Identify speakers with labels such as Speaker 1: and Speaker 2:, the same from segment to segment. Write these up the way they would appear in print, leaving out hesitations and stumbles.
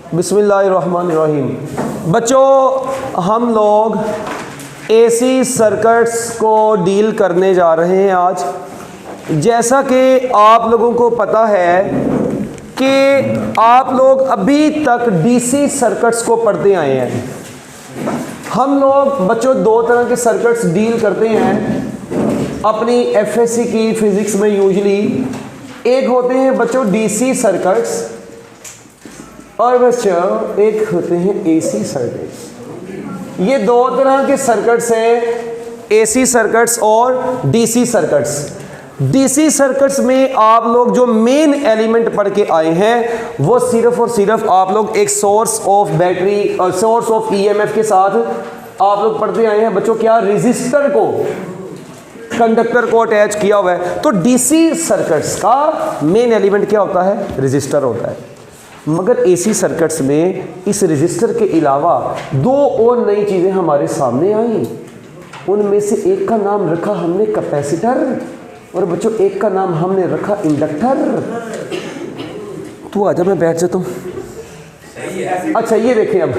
Speaker 1: बिस्मिल्लाहिर्रहमानिर्रहीम। बच्चों, हम लोग एसी सर्किट्स को डील करने जा रहे हैं आज। जैसा कि आप लोगों को पता है कि आप लोग अभी तक डीसी सर्किट्स को पढ़ते आए हैं। हम लोग बच्चों दो तरह के सर्किट्स डील करते हैं अपनी एफएससी की फिजिक्स में यूजुअली। एक होते हैं बच्चों डीसी सर्किट्स और बच्चों एक होते हैं एसी सर्किट्स। ये दो तरह के सर्किट्स हैं, एसी सर्किट्स और डीसी सर्किट्स। डीसी सर्किट्स में आप लोग जो मेन एलिमेंट पढ़ के आए हैं वो सिर्फ और सिर्फ आप लोग एक सोर्स ऑफ बैटरी और सोर्स ऑफ ईएमएफ के साथ आप लोग पढ़ते आए हैं बच्चों। क्या रेजिस्टर को, कंडक्टर को अटैच किया हुआ है। तो डीसी सर्किट्स का मेन एलिमेंट क्या होता है? रेजिस्टर होता है। मगर एसी सर्किट्स में इस रेजिस्टर के अलावा दो और नई चीज़ें हमारे सामने आई। उनमें से एक का नाम रखा हमने कैपेसिटर और बच्चों एक का नाम हमने रखा इंडक्टर। तू आजा, मैं बैठ जाता हूँ। अच्छा ये देखें, अब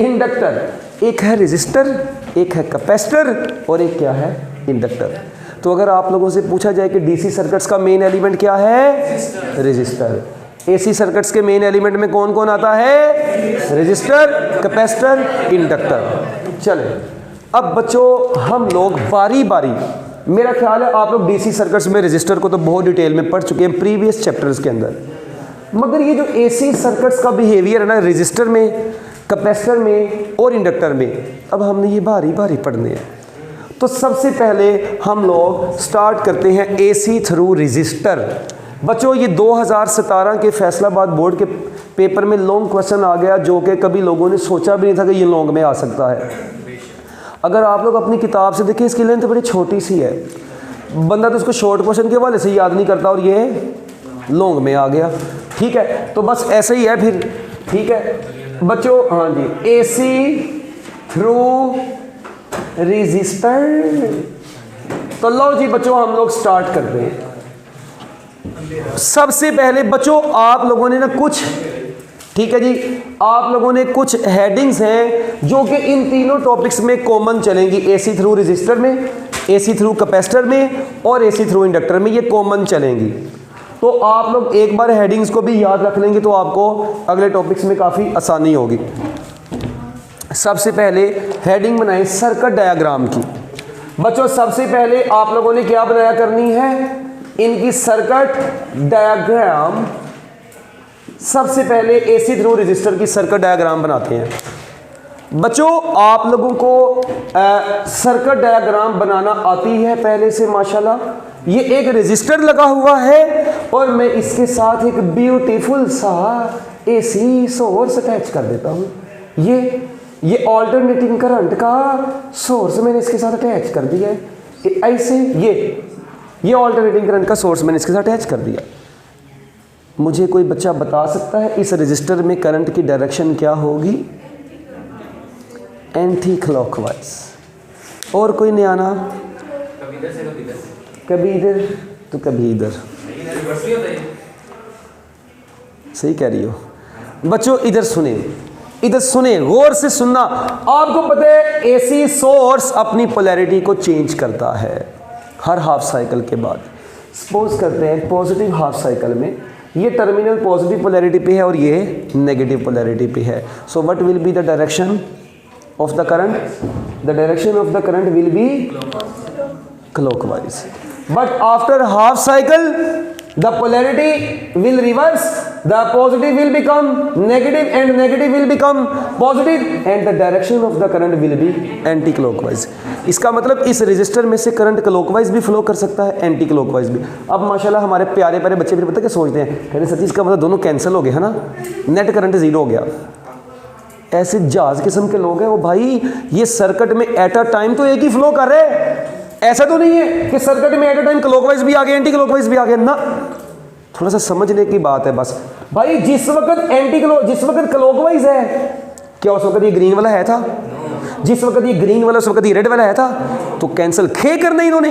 Speaker 1: इंडक्टर, एक है रेजिस्टर, एक है कैपेसिटर और एक क्या है? इंडक्टर। तो अगर आप लोगों से पूछा जाए कि डीसी सर्किट्स का मेन एलिमेंट क्या है? रेजिस्टर। एसी सर्किट्स के मेन एलिमेंट में कौन कौन आता है? Resistor, capacitor, inductor. चले अब बच्चों हम लोग बारी बारी, मेरा ख्याल है आप लोग डीसी सर्किट्स में रेजिस्टर को तो बहुत डिटेल में पढ़ चुके हैं प्रीवियस चैप्टर्स के अंदर। मगर ये जो एसी सर्किट्स का बिहेवियर है ना, रेजिस्टर में, कैपेसिटर में और इंडक्टर में, अब हमने ये बारी बारी पढ़ने हैं। तो सबसे पहले हम लोग स्टार्ट करते हैं एसी थ्रू रेजिस्टर। बच्चों ये 2017 के फैसलाबाद बोर्ड के पेपर में लॉन्ग क्वेश्चन आ गया, जो कि कभी लोगों ने सोचा भी नहीं था कि ये लॉन्ग में आ सकता है। अगर आप लोग अपनी किताब से देखें, इसकी लेंथ बड़ी छोटी सी है, बंदा तो इसको शॉर्ट क्वेश्चन के हवाले से याद नहीं करता और ये लॉन्ग में आ गया। ठीक है, तो बस ऐसे ही है फिर। ठीक है बच्चों, हाँ जी, एसी थ्रू रेजिस्टर। तो लो जी बच्चों हम लोग स्टार्ट करते हैं। सबसे पहले बच्चों आप लोगों ने ना कुछ, ठीक है जी, आप लोगों ने कुछ हेडिंग्स हैं जो कि इन तीनों टॉपिक्स में कॉमन चलेंगी। एसी थ्रू रेजिस्टर में, एसी थ्रू कैपेसिटर में और एसी थ्रू इंडक्टर में, ये कॉमन चलेंगी। तो आप लोग एक बार हेडिंग्स को भी याद रख लेंगे तो आपको अगले टॉपिक्स में काफ़ी आसानी होगी। सबसे पहले हेडिंग बनाए सर्किट डायग्राम की। बच्चों सबसे पहले आप लोगों ने क्या बनाया करनी है? इनकी सर्किट डायग्राम। सबसे पहले एसी थ्रू रेजिस्टर की सर्किट डायग्राम बनाते हैं। बच्चों आप लोगों को सर्किट डायग्राम बनाना आती है पहले से माशाल्लाह। ये एक रेजिस्टर लगा हुआ है और मैं इसके साथ एक ब्यूटीफुल सा एसी सोर्स अटैच कर देता हूँ। ये ऑल्टरनेटिंग करंट का सोर्स मैंने इसके साथ अटैच कर दिया है। ऐसे ये ऑल्टरनेटिंग करंट का सोर्स मैंने इसके साथ अटैच कर दिया। मुझे कोई बच्चा बता सकता है इस रेजिस्टर में करंट की डायरेक्शन क्या होगी? Anti clockwise. और कोई नया नाम? कभी इधर तो कभी इधर। सही कह रही हो बच्चों। इधर सुने, इधर सुने, गौर से सुनना। आपको पता है एसी सोर्स अपनी पोलैरिटी को चेंज करता है हर हाफ साइकिल के बाद। सपोज करते हैं पॉजिटिव हाफ साइकिल में ये टर्मिनल पॉजिटिव पोलैरिटी पे है और ये नेगेटिव पोलैरिटी पे है। So what will be the direction of the current? The direction of the current will be clockwise. But after half cycle the polarity will reverse, the positive will become negative and negative will become positive and the direction of the current will be anti clockwise. इसका मतलब इस resistor में से current clockwise भी flow कर सकता है, anti clockwise भी। अब माशाल्लाह हमारे प्यारे प्यारे बच्चे फिर पता क्या सोचते हैं, कहते सच्ची इसका मतलब दोनों कैंसिल हो गए है ना, नेट करंट जीरो हो गया। ऐसे जहाज किस्म के लोग हैं वो भाई, ये सर्किट में एट अ टाइम तो एक ही फ्लो कर रहे हैं। ऐसा तो नहीं है कि सर्किट में एट अ टाइम क्लॉकवाइज भी आ गया, एंटी क्लॉकवाइज भी आ गया ना। थोड़ा सा समझने की बात है बस भाई। जिस वक्त क्लॉकवाइज है, क्या उस वक्त ये ग्रीन वाला है था? जिस वक्त ये ग्रीन वाला उस वक्त ये रेड वाला है था, तो कैंसिल खे करना इन्होंने।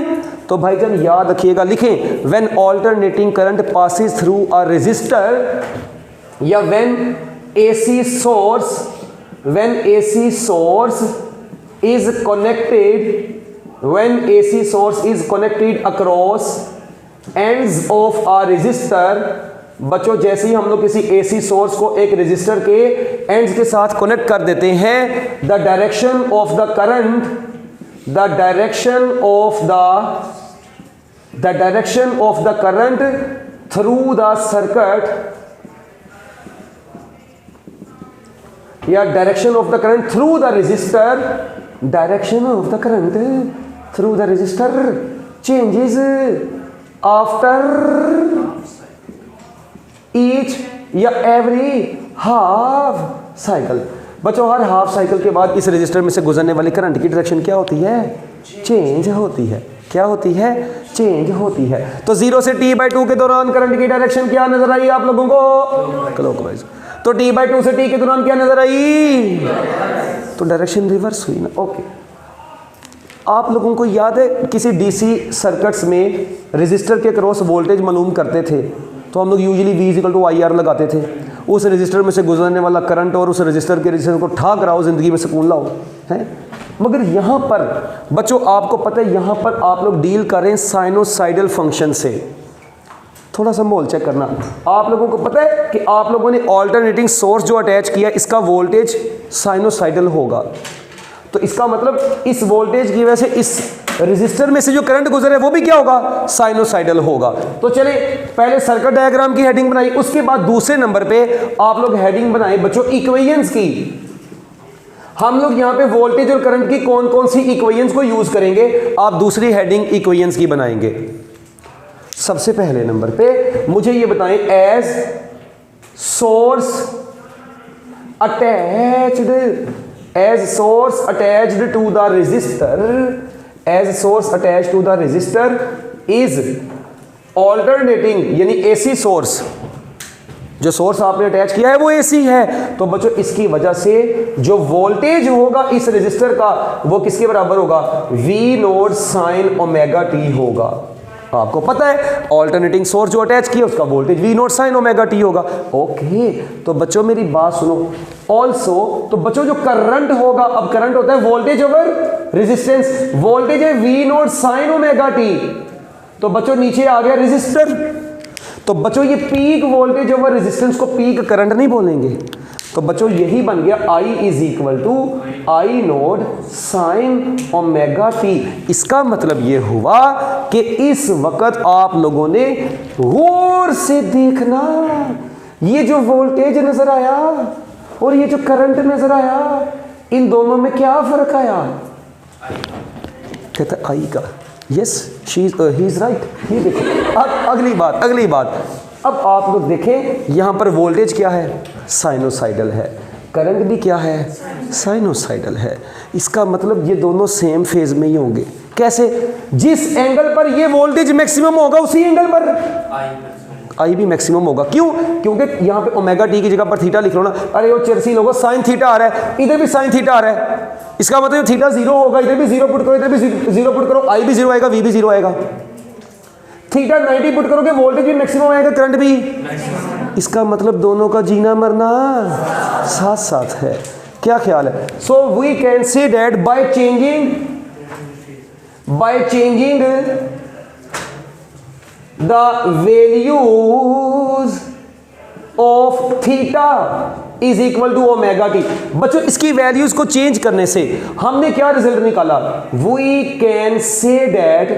Speaker 1: तो भाईजान याद रखिएगा, लिखें when alternating current passes through a resistor या when AC source, when AC source is connected across ends of a resistor। बच्चों जैसे ही हम लोग किसी AC सोर्स को एक रेजिस्टर के एंड्स के साथ कनेक्ट कर देते हैं, the direction of the current through the circuit, या direction of the current through the resistor, changes after each या एवरी हाफ साइकिल। बच्चों हर हाफ साइकिल के बाद इस रेजिस्टर में से गुजरने वाली करंट की डायरेक्शन क्या होती है? चेंज होती है। क्या होती है? चेंज होती है। तो 0 से t/2 के दौरान करंट की डायरेक्शन क्या नजर आई आप लोगों को? क्लॉकवाइज। तो t/2 से t के दौरान क्या नजर आई? तो डायरेक्शन रिवर्स हुई ना। ओके, आप लोगों को याद है किसी डीसी सर्किट्स में रेजिस्टर के क्रॉस वोल्टेज मालूम करते थे तो हम लोग यूजुअली V = IR लगाते थे। उस रेजिस्टर में से गुजरने वाला करंट और उस रेजिस्टर के रेजिस्टेंस को ठा कराओ, जिंदगी में सुकून लाओ, है। मगर यहाँ पर बच्चों आपको पता है, यहाँ पर आप लोग डील कर रहे हैं साइनोसाइडल फंक्शन से। थोड़ा सा माहौल चेक करना। आप लोगों को पता है कि आप लोगों ने ऑल्टरनेटिंग सोर्स जो अटैच किया इसका वोल्टेज साइनोसाइडल होगा। तो इसका मतलब इस वोल्टेज की वजह से इस रेजिस्टर में से जो करंट गुजर है वो भी क्या होगा? साइनोसाइडल होगा। तो चले पहले सर्किट डायग्राम की हेडिंग बनाई, उसके बाद दूसरे नंबर पे आप लोग हेडिंग बनाए बच्चों इक्वेशंस की। हम लोग यहाँ पे वोल्टेज और करंट की कौन कौन सी इक्वेशंस को यूज करेंगे, आप दूसरी हेडिंग इक्वेशंस की बनाएंगे। सबसे पहले नंबर पे मुझे ये बताएं, as source attached to the resistor is alternating, यानी AC सोर्स, जो सोर्स आपने अटैच किया है वो AC है। तो बच्चों इसकी वजह से जो वोल्टेज होगा इस रेजिस्टर का वो किसके बराबर होगा? V0 sin ωt होगा। आपको पता है ऑल्टरनेटिंग सोर्स जो अटैच किया उसका वोल्टेज V0 sin ωt होगा। ओके, तो बच्चों मेरी बात सुनो। ऑल्सो तो बच्चों जो करंट होगा, अब करंट होता है वोल्टेज ओवर रेजिस्टेंस, वोल्टेज है V0 sin ωt। तो बच्चों नीचे आ गया रेजिस्टर। तो बच्चों ये पीक वोल्टेज ओवर रेजिस्टेंस को पीक करंट नहीं बोलेंगे। तो बच्चों यही बन गया I = I0 sin ωt। इसका मतलब ये हुआ कि इस वक्त आप लोगों ने गौर से देखना, ये जो वोल्टेज नजर आया और ये जो करंट नजर आया, इन दोनों में क्या फर्क आया? कहता आई का यस ही इज राइट। ये देखो अब अगली बात अब आप लोग देखें, यहाँ पर वोल्टेज क्या है? साइनोसाइडल है। करंट भी क्या है? साइनोसाइडल है। इसका मतलब ये दोनों सेम फेज में ही होंगे। कैसे? जिस एंगल पर ये वोल्टेज मैक्सिमम होगा उसी एंगल पर आई भी मैक्सिमम होगा। क्यों? क्योंकि यहाँ पे ओमेगा टी की जगह पर थीटा लिख लो ना। अरे वो चर्सी लोगों साइन थीटा आ रहा है, इधर भी साइन थीटा आ रहा है, इसका मतलब थीटा 0 होगा, इधर भी 0 पुट करो, इधर भी 0 पुट करो, आई भी 0 आएगा, वी भी 0 आएगा। थीटा 90 पुट करोगे, वोल्टेज भी मैक्सिमम आएगा, करंट भी। इसका मतलब दोनों का जीना मरना साथ साथ है। क्या ख्याल है? So we can say that by changing the values of theta is equal to omega t। बच्चों इसकी वैल्यूज को चेंज करने से हमने क्या रिजल्ट निकाला? we can say that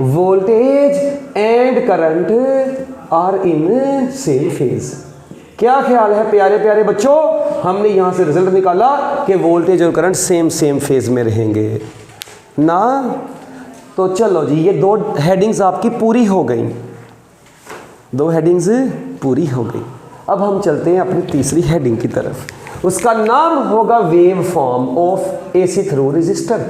Speaker 1: voltage and current are in same phase। क्या ख्याल है प्यारे प्यारे बच्चों? हमने यहां से रिजल्ट निकाला कि वोल्टेज और करंट सेम फेज में रहेंगे ना। तो चलो जी, ये 2 हेडिंग्स आपकी पूरी हो गई, 2 हेडिंग्स पूरी हो गई। अब हम चलते हैं अपनी तीसरी हेडिंग की तरफ। उसका नाम होगा waveform of AC through resistor.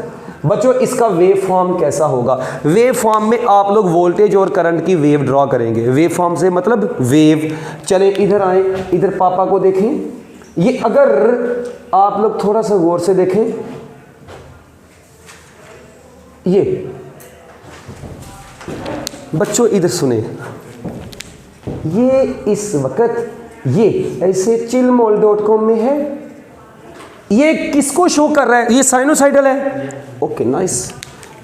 Speaker 1: बच्चों इसका वेव फॉर्म कैसा होगा? वेव फॉर्म में आप लोग वोल्टेज और करंट की वेव ड्रॉ करेंगे। वेव फॉर्म से मतलब वेव। चले इधर आए, इधर पापा को देखें। ये अगर आप लोग थोड़ा सा गौर से देखें, ये बच्चों इधर सुने, ये इस वक्त ये ऐसे chillmol.com में है। ये किसको शो कर रहा है? ये साइनोसाइडल है। Okay nice.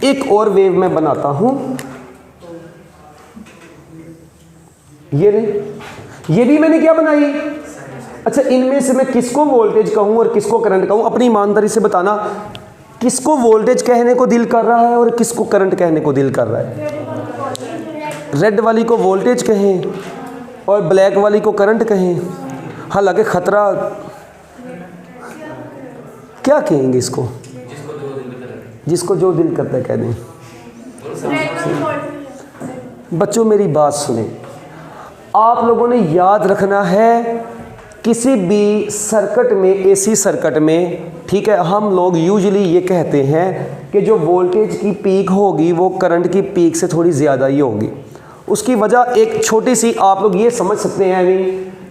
Speaker 1: एक और वेव मैं बनाता हूं, ये नहीं, ये भी मैंने क्या बनाई? अच्छा, इनमें से मैं किसको वोल्टेज कहूं और किसको करंट कहूं? अपनी ईमानदारी से बताना, किसको वोल्टेज कहने को दिल कर रहा है और किसको करंट कहने को दिल कर रहा है? रेड वाली को वोल्टेज कहें और ब्लैक वाली को करंट कहें। हालांकि खतरा, क्या कहेंगे इसको? जिसको जो दिल करता है कह दें। बच्चों मेरी बात सुने, आप लोगों ने याद रखना है किसी भी सर्किट में, एसी सर्किट में, ठीक है, हम लोग यूजुअली ये कहते हैं कि जो वोल्टेज की पीक होगी वो करंट की पीक से थोड़ी ज़्यादा ही होगी। उसकी वजह एक छोटी सी आप लोग ये समझ सकते हैं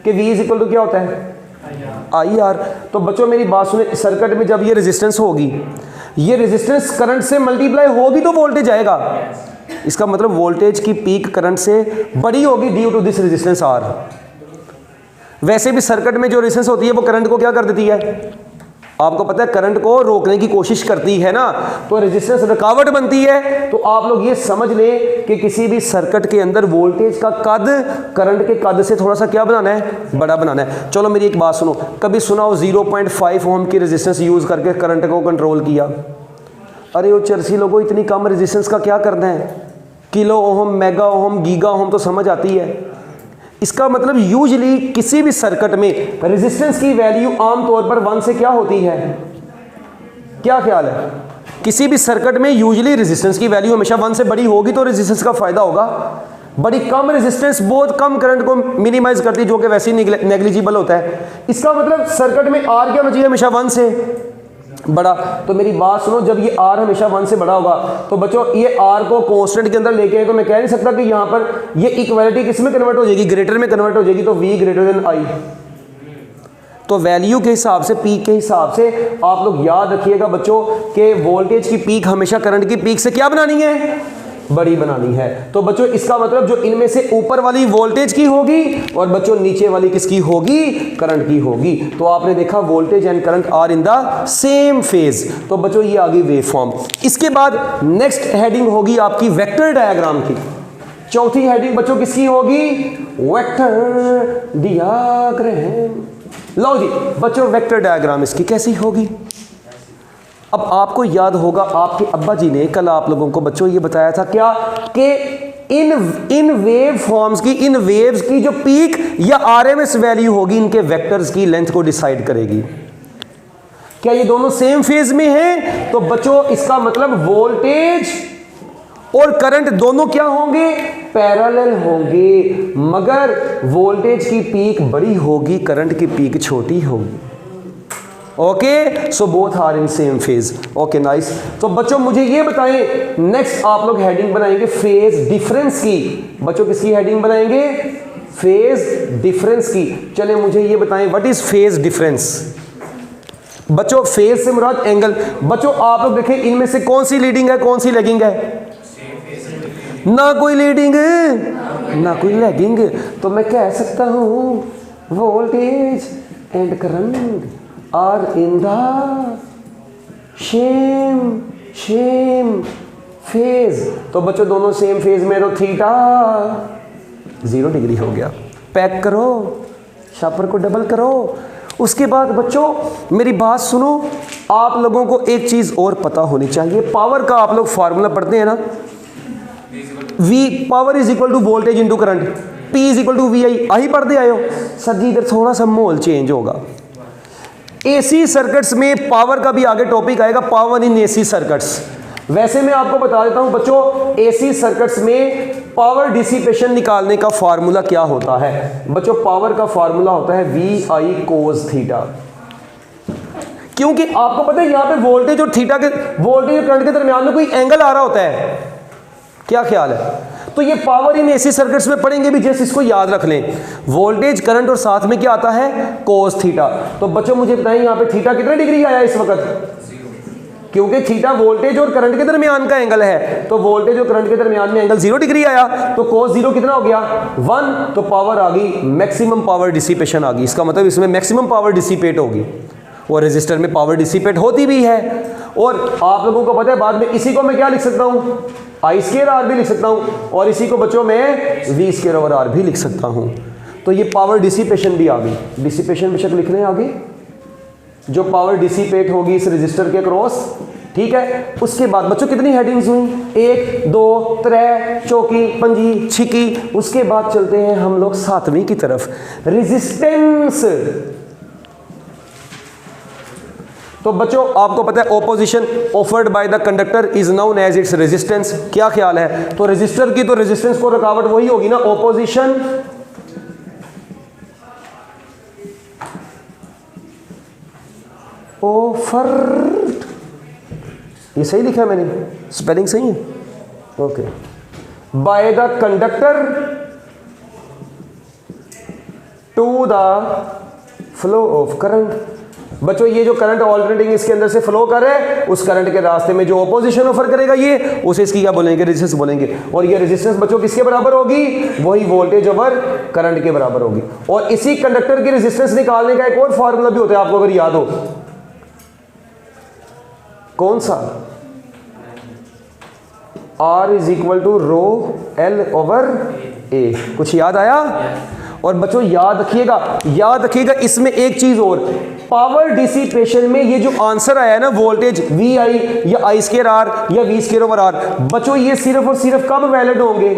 Speaker 1: कि V इक्वल टू क्या होता है? IR। तो बच्चों मेरी बात सुने, सर्किट में जब ये रेजिस्टेंस होगी, ये रेजिस्टेंस करंट से मल्टीप्लाई होगी तो वोल्टेज आएगा। इसका मतलब वोल्टेज की पीक करंट से बड़ी होगी due to this resistance R। वैसे भी सर्किट में जो रेजिस्टेंस होती है वो करंट को क्या कर देती है? आपको पता है करंट को रोकने की कोशिश करती है ना, तो रेजिस्टेंस रुकावट बनती है। तो आप लोग ये समझ लें कि किसी भी सर्किट के अंदर वोल्टेज का कद करंट के कद से थोड़ा सा क्या बनाना है? बड़ा बनाना है। चलो मेरी एक बात सुनो, कभी सुना हो 0.5 ओम की रेजिस्टेंस यूज करके करंट को कंट्रोल किया? अरे वो चर्सी लोगों, इतनी कम रेजिस्टेंस का क्या करना है? Kilo ohm, mega ohm, giga ohm तो समझ आती है। इसका मतलब यूजुअली किसी भी सर्किट में रेजिस्टेंस की वैल्यू आमतौर पर 1 से क्या होती है? क्या ख्याल है? किसी भी सर्किट में यूजुअली रेजिस्टेंस की वैल्यू हमेशा 1 से बड़ी होगी तो रेजिस्टेंस का फायदा होगा। बड़ी कम रेजिस्टेंस बहुत कम करंट को मिनिमाइज करती है, जो कि वैसे ही नेग्लिजिबल होता है। इसका मतलब सर्किट में R क्या बची? हमेशा 1 से बड़ा। तो मेरी बात सुनो, जब ये R हमेशा 1 से बड़ा होगा तो बच्चों ये R को कांस्टेंट के अंदर लेके आए, तो मैं कह नहीं सकता कि यहाँ पर ये इक्वालिटी किस में कन्वर्ट हो जाएगी? ग्रेटर में कन्वर्ट हो जाएगी। तो V ग्रेटर देन I। तो वैल्यू के हिसाब से, पीक के हिसाब से आप लोग याद रखिएगा बच्चों कि वोल्टेज की पीक हमेशा करंट की पीक से क्या बनानी है? बड़ी बनानी है। तो बच्चों इसका मतलब जो इनमें से ऊपर वाली वोल्टेज की होगी और बच्चों नीचे वाली किसकी होगी? करंट की होगी। तो आपने देखा voltage and current are in the same phase. तो बच्चों ये आ गई वेव फॉर्म। इसके बाद नेक्स्ट हेडिंग होगी आपकी वेक्टर डायग्राम की। चौथी हेडिंग बच्चों किसकी होगी? Vector diagram. लो जी बच्चों, वेक्टर डायग्राम इसकी कैसी होगी? अब आपको याद होगा आपके अब्बा जी ने कल आप लोगों को बच्चों ये बताया था क्या कि इन वेव फॉर्म्स की, इन वेव्स की जो पीक या आरएमएस वैल्यू होगी इनके वेक्टर्स की लेंथ को डिसाइड करेगी। क्या ये दोनों सेम फेज में हैं? तो बच्चों इसका मतलब वोल्टेज और करंट दोनों क्या होंगे? पैरेलल होंगे, मगर वोल्टेज की पीक बड़ी होगी, करंट की पीक छोटी होगी। Okay, so both are in same phase. Okay nice. तो बच्चों मुझे ये बताएं, नेक्स्ट आप लोग हेडिंग बनाएंगे फेज डिफरेंस की। बच्चों किसकी हेडिंग बनाएंगे? फेज डिफरेंस की। चले मुझे ये बताएं व्हाट इज फेज डिफरेंस। बच्चों फेज से मुराद एंगल। बच्चों आप लोग देखें इनमें से कौन सी लीडिंग है, कौन सी लैगिंग है? ना कोई लीडिंग ना कोई लैगिंग। तो मैं कह सकता हूं voltage and current are in the same phase. तो बच्चों दोनों सेम फेज में, तो थीटा 0 डिग्री हो गया। पैक करो, शापर को डबल करो। उसके बाद बच्चों मेरी बात सुनो, आप लोगों को एक चीज और पता होनी चाहिए। पावर का आप लोग फार्मूला पढ़ते हैं ना, V power is equal to voltage into current, P is equal to VI। I पढ़ते आए हो सर जी? इधर थोड़ा सा माहौल चेंज होगा। एसी सर्किट्स में पावर का भी आगे टॉपिक आएगा, पावर इन एसी सर्किट्स। वैसे मैं आपको बता देता हूं बच्चों, एसी सर्किट्स में पावर डिसिपेशन निकालने का फार्मूला क्या होता है? बच्चों पावर का फार्मूला होता है VI cos थीटा। क्योंकि आपको पता है यहां पे वोल्टेज और थीटा के, वोल्टेज और करंट के दरमियान में कोई एंगल आ रहा होता है। क्या ख्याल है? तो ये पावर इन एसी सर्किट्स में पढ़ेंगे भी, जैसे इसको याद रख लें, वोल्टेज करंट और साथ में क्या आता है? Cos theta. तो बच्चों मुझे बताएं यहां पे थीटा कितने डिग्री आया इस वक्त? क्योंकि थीटा वोल्टेज और करंट के दरमियान का एंगल है, तो वोल्टेज और करंट के दरमियान में एंगल 0 डिग्री आया, तो cos 0 कितना हो गया 1, तो पावर आ गई मैक्सिमम पावर डिसिपेशन आ गई। इसका मतलब इसमें मैक्सिमम पावर डिसिपेट होगी, और रेजिस्टर में पावर डिसिपेट होती भी है। और आप लोगों को पता है बाद में इसी को मैं क्या लिख सकता हूं, I2R भी लिख सकता हूं, और इसी को बच्चों में V2/R भी लिख सकता हूं। तो ये पावर डिसिपेशन भी आ गई, डिसिपेशन बेशक लिखने आ गई, जो पावर डिसिपेट होगी इस रेजिस्टर के क्रॉस, ठीक है। उसके बाद बच्चों कितनी हेडिंग्स हुई, 1 2 3 चौकी पंजी छिकी। उसके बाद चलते हैं हम लोग 7वीं की तरफ, रेजिस्टेंस। तो बच्चों आपको पता है opposition offered by the conductor is known as its resistance. क्या ख्याल है, तो रेजिस्टर की तो रेजिस्टेंस को रुकावट वही होगी ना, ऑपोजिशन ऑफर्ड। ये सही लिखा है मैंने, स्पेलिंग सही है, okay. By the conductor to the flow of current. बच्चों ये जो करंट ऑल्टरनेटिंग इसके अंदर से फ्लो कर रहा है, उस करंट के रास्ते में जो ऑपोजिशन ऑफर करेगा ये, उसे इसकी क्या बोलेंगे, रेजिस्टेंस बोलेंगे। और ये रेजिस्टेंस बच्चों किसके बराबर होगी, वही वोल्टेज ओवर करंट के बराबर होगी। और इसी कंडक्टर की रेजिस्टेंस निकालने का एक और फार्मूला भी होता है, आपको अगर याद हो, कौन सा, R = ρL/A। कुछ याद आया। और बच्चों याद रखिएगा इसमें एक चीज और, पावर डिसिपेशन में ये जो आंसर आया है ना, वोल्टेज VI या I2R या V2/R, बच्चों ये सिर्फ और सिर्फ कब वैलिड होंगे,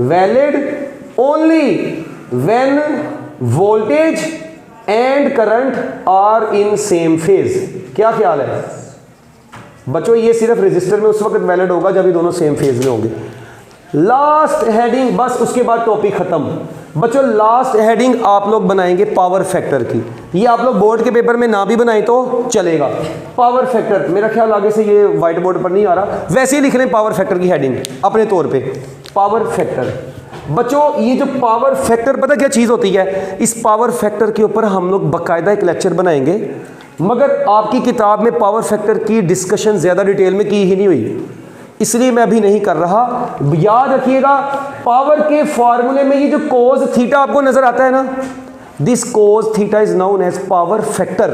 Speaker 1: valid only when voltage and current are in same phase. क्या ख्याल है बच्चों, ये सिर्फ रेजिस्टर में उस वक्त वैलिड होगा जब ये दोनों सेम फेज में होंगे। लास्ट हेडिंग, बस उसके बाद टॉपिक खत्म। बच्चों लास्ट हेडिंग आप लोग बनाएंगे पावर फैक्टर की। ये आप लोग बोर्ड के पेपर में ना भी बनाए तो चलेगा। पावर फैक्टर, मेरा ख्याल आगे से ये व्हाइट बोर्ड पर नहीं आ रहा, वैसे ही लिख रहे हैं पावर फैक्टर की हेडिंग अपने तौर पे। पावर फैक्टर बच्चों, ये जो पावर फैक्टर पता क्या चीज़ होती है, इस पावर फैक्टर के ऊपर हम लोग बाकायदा एक लेक्चर बनाएंगे, मगर आपकी किताब में पावर फैक्टर की डिस्कशन ज़्यादा डिटेल में की ही नहीं हुई, इसलिए मैं अभी नहीं कर रहा। याद रखिएगा पावर के फॉर्मूले में ये जो cos थीटा आपको नजर आता है ना, this cos theta is known as power factor.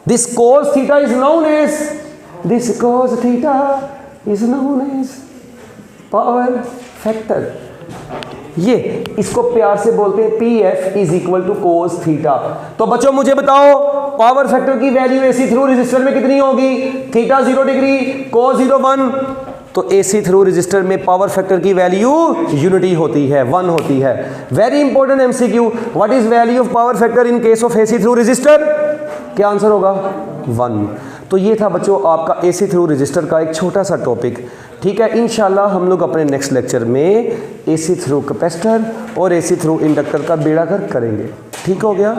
Speaker 1: This cos theta is known as, this cos theta is known as power factor. ये इसको प्यार से बोलते हैं PF = cos थीटा। तो बच्चों मुझे बताओ पावर फैक्टर की वैल्यू AC थ्रू रेजिस्टर में कितनी होगी, थीटा 0 डिग्री, cos 0 1, तो AC थ्रू रेजिस्टर में पावर फैक्टर की वैल्यू यूनिटी होती है, 1 होती है। Very important MCQ, what is value of power factor in case of AC through resistor, क्या आंसर होगा 1। तो ये था बच्चों आपका AC थ्रू रेजिस्टर का एक छोटा सा टॉपिक, ठीक है। इंशाल्लाह हम लोग अपने नेक्स्ट लेक्चर में AC थ्रू कैपेसिटर और AC थ्रू इंडक्टर का बेड़ा गर्क करेंगे, ठीक हो गया।